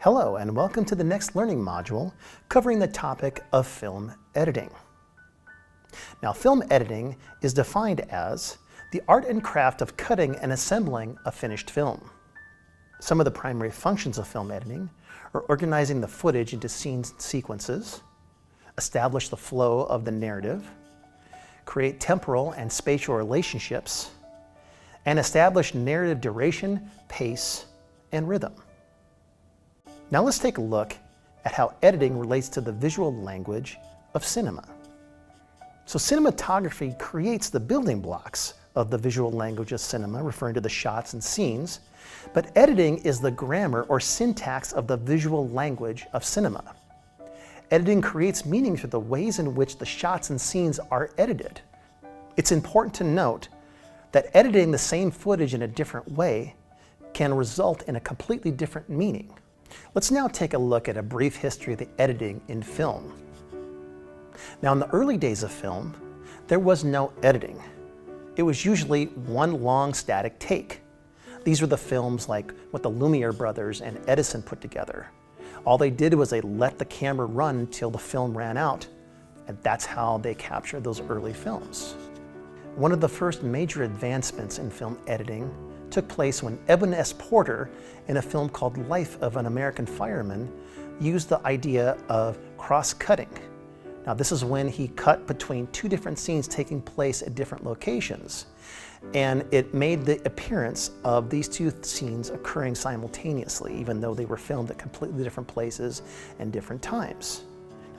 Hello and welcome to the next learning module covering the topic of film editing. Now, film editing is defined as the art and craft of cutting and assembling a finished film. Some of the primary functions of film editing are organizing the footage into scenes and sequences, establish the flow of the narrative, create temporal and spatial relationships, and establish narrative duration, pace, and rhythm. Now let's take a look at how editing relates to the visual language of cinema. So cinematography creates the building blocks of the visual language of cinema, referring to the shots and scenes, but editing is the grammar or syntax of the visual language of cinema. Editing creates meaning through the ways in which the shots and scenes are edited. It's important to note that editing the same footage in a different way can result in a completely different meaning. Let's now take a look at a brief history of the editing in film. Now, in the early days of film, there was no editing. It was usually one long static take. These were the films like what the Lumiere brothers and Edison put together. All they did was they let the camera run until the film ran out, and that's how they captured those early films. One of the first major advancements in film editing took place when Edwin S. Porter, in a film called Life of an American Fireman, used the idea of cross-cutting. Now, this is when he cut between two different scenes taking place at different locations, and it made the appearance of these two scenes occurring simultaneously, even though they were filmed at completely different places and different times.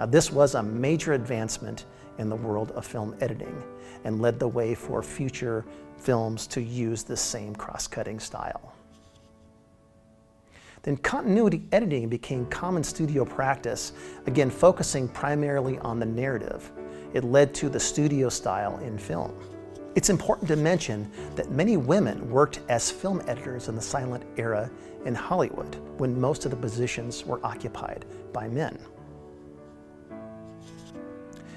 Now, this was a major advancement in the world of film editing and led the way for future films to use this same cross-cutting style. Then continuity editing became common studio practice, again focusing primarily on the narrative. It led to the studio style in film. It's important to mention that many women worked as film editors in the silent era in Hollywood, when most of the positions were occupied by men.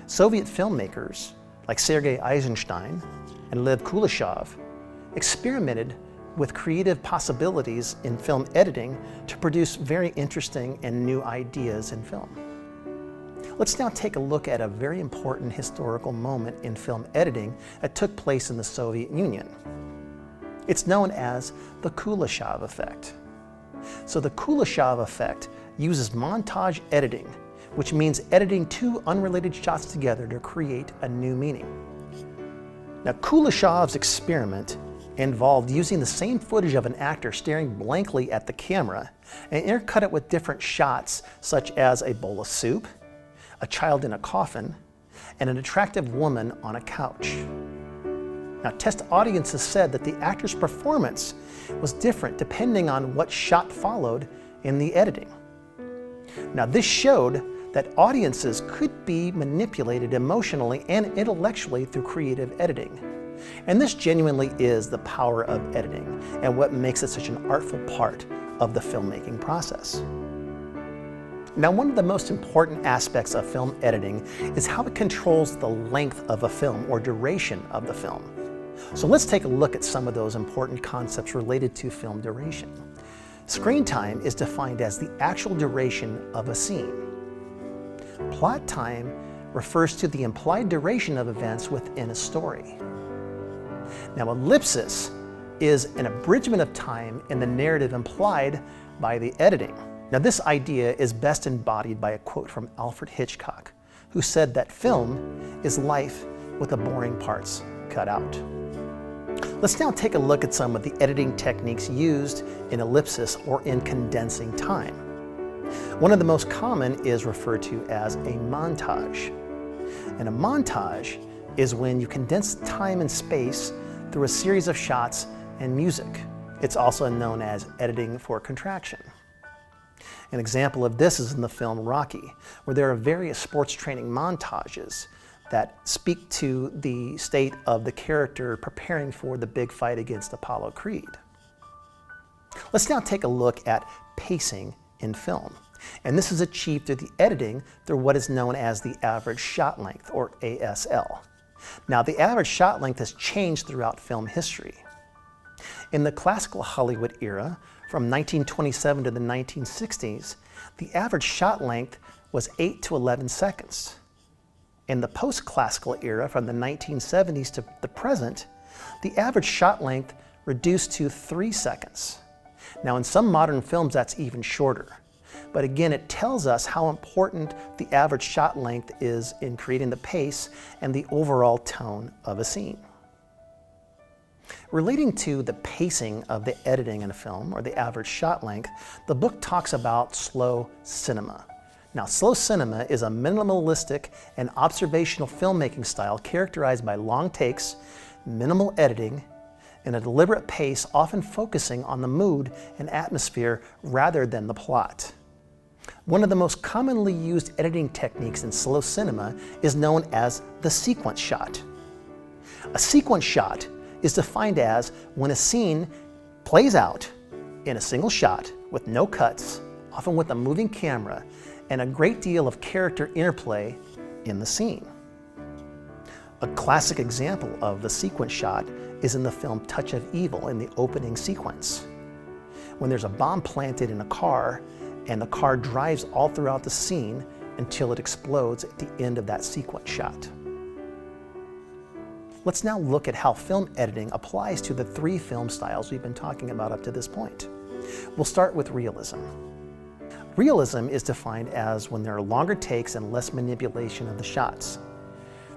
Soviet filmmakers like Sergei Eisenstein and Lev Kuleshov experimented with creative possibilities in film editing to produce very interesting and new ideas in film. Let's now take a look at a very important historical moment in film editing that took place in the Soviet Union. It's known as the Kuleshov effect. So the Kuleshov effect uses montage editing, which means editing two unrelated shots together to create a new meaning. Now, Kuleshov's experiment involved using the same footage of an actor staring blankly at the camera and intercut it with different shots, such as a bowl of soup, a child in a coffin, and an attractive woman on a couch. Now, test audiences said that the actor's performance was different depending on what shot followed in the editing. Now, this showed that audiences could be manipulated emotionally and intellectually through creative editing. And this genuinely is the power of editing and what makes it such an artful part of the filmmaking process. Now, one of the most important aspects of film editing is how it controls the length of a film or duration of the film. So let's take a look at some of those important concepts related to film duration. Screen time is defined as the actual duration of a scene. Plot time refers to the implied duration of events within a story. Now, ellipsis is an abridgment of time in the narrative implied by the editing. Now, this idea is best embodied by a quote from Alfred Hitchcock, who said that film is life with the boring parts cut out. Let's now take a look at some of the editing techniques used in ellipsis or in condensing time. One of the most common is referred to as a montage. And a montage is when you condense time and space through a series of shots and music. It's also known as editing for contraction. An example of this is in the film Rocky, where there are various sports training montages that speak to the state of the character preparing for the big fight against Apollo Creed. Let's now take a look at pacing in film. And this is achieved through the editing through what is known as the average shot length, or ASL. Now, the average shot length has changed throughout film history. In the classical Hollywood era, From 1927 to the 1960s, the average shot length was 8 to 11 seconds. In the post-classical era, from the 1970s to the present, the average shot length reduced to 3 seconds. Now, in some modern films, that's even shorter. But again, it tells us how important the average shot length is in creating the pace and the overall tone of a scene. Relating to the pacing of the editing in a film, or the average shot length, the book talks about slow cinema. Now, slow cinema is a minimalistic and observational filmmaking style characterized by long takes, minimal editing, and a deliberate pace, often focusing on the mood and atmosphere rather than the plot. One of the most commonly used editing techniques in slow cinema is known as the sequence shot. A sequence shot is defined as when a scene plays out in a single shot with no cuts, often with a moving camera, and a great deal of character interplay in the scene. A classic example of the sequence shot is in the film Touch of Evil in the opening sequence, when there's a bomb planted in a car and the car drives all throughout the scene until it explodes at the end of that sequence shot. Let's now look at how film editing applies to the 3 film styles we've been talking about up to this point. We'll start with realism. Realism is defined as when there are longer takes and less manipulation of the shots.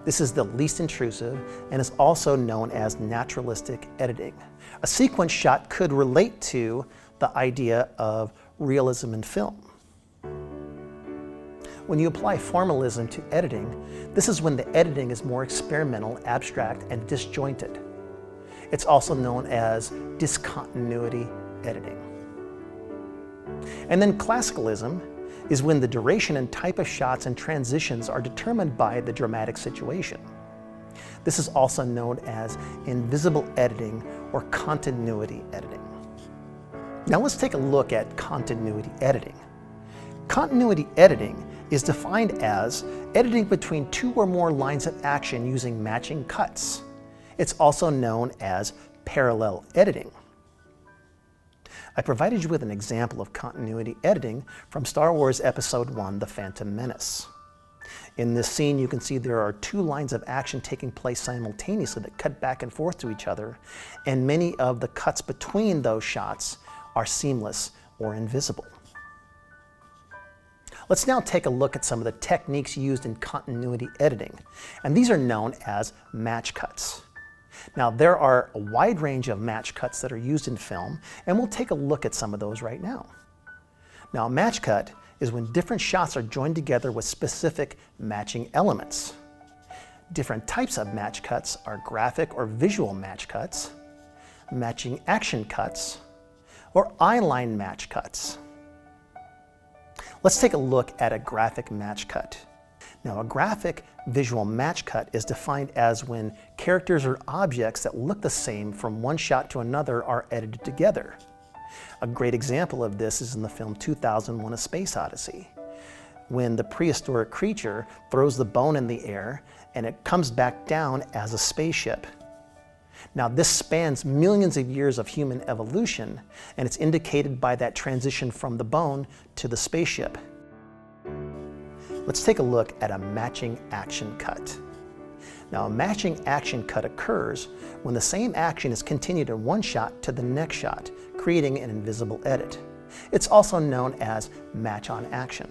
This is the least intrusive and is also known as naturalistic editing. A sequence shot could relate to the idea of realism in film. When you apply formalism to editing, this is when the editing is more experimental, abstract, and disjointed. It's also known as discontinuity editing. And then classicalism is when the duration and type of shots and transitions are determined by the dramatic situation. This is also known as invisible editing or continuity editing. Now let's take a look at continuity editing. Continuity editing is defined as editing between 2 or more lines of action using matching cuts. It's also known as parallel editing. I provided you with an example of continuity editing from Star Wars Episode I, The Phantom Menace. In this scene, you can see there are 2 lines of action taking place simultaneously that cut back and forth to each other, and many of the cuts between those shots are seamless or invisible. Let's now take a look at some of the techniques used in continuity editing, and these are known as match cuts. Now, there are a wide range of match cuts that are used in film, and we'll take a look at some of those right now. Now, a match cut is when different shots are joined together with specific matching elements. Different types of match cuts are graphic or visual match cuts, matching action cuts, or eyeline match cuts. Let's take a look at a graphic match cut. Now, a graphic visual match cut is defined as when characters or objects that look the same from one shot to another are edited together. A great example of this is in the film 2001: A Space Odyssey, when the prehistoric creature throws the bone in the air and it comes back down as a spaceship. Now, this spans millions of years of human evolution, and it's indicated by that transition from the bone to the spaceship. Let's take a look at a matching action cut. Now, a matching action cut occurs when the same action is continued in one shot to the next shot, creating an invisible edit. It's also known as match on action.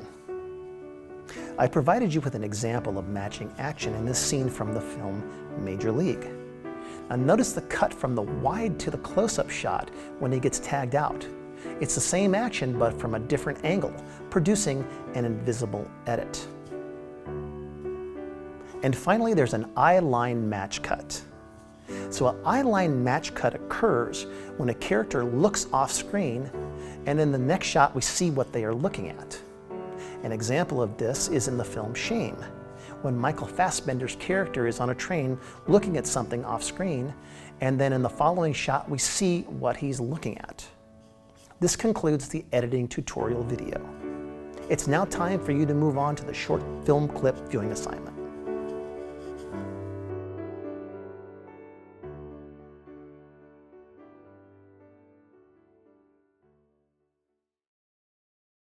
I provided you with an example of matching action in this scene from the film Major League. Now, notice the cut from the wide to the close-up shot when he gets tagged out. It's the same action but from a different angle, producing an invisible edit. And finally, there's an eyeline match cut. So an eyeline match cut occurs when a character looks off screen, and in the next shot we see what they are looking at. An example of this is in the film Shame, when Michael Fassbender's character is on a train looking at something off screen, and then in the following shot we see what he's looking at. This concludes the editing tutorial video. It's now time for you to move on to the short film clip viewing assignment.